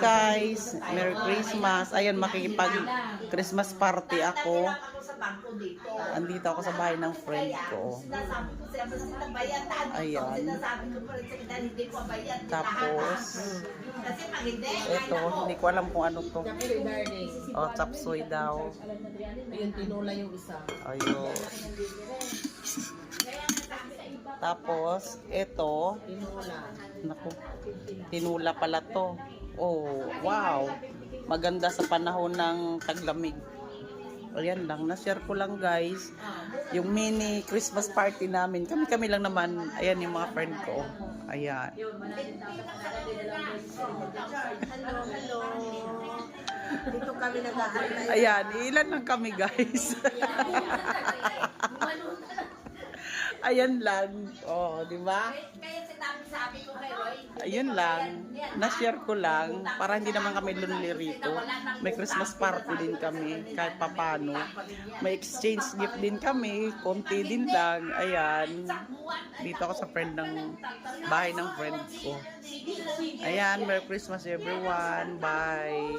Guys, Merry Christmas. Ayan, makikipag Christmas party ako. Andito ako sa bahay ng friend ko. Ayan. Tapos, ito, hindi ko alam kung ano to. Oh, chapsuy daw. Ayun, tinula yung isa. Ayun. Tapos, ito. Tinula. Naku, tinula pala to. Oh, wow. Maganda sa panahon ng taglamig. Ayan lang, na-share ko lang guys. Yung mini Christmas party namin. Kami-kami lang naman. Ayan yung mga friend ko. Ayan. Hello. Dito kami nag-aantay. Ayan, ilan lang kami guys. Ayan lang. Oh, di ba? Kaya sabi ko kay Roy. Ayun lang. Na-share ko lang para hindi naman kami lonely rito. May Christmas party din kami kahit papano. May exchange gift din kami. Konti din lang. Ayan. Dito ako sa bahay ng friend ko. Ayan, Merry Christmas everyone. Bye.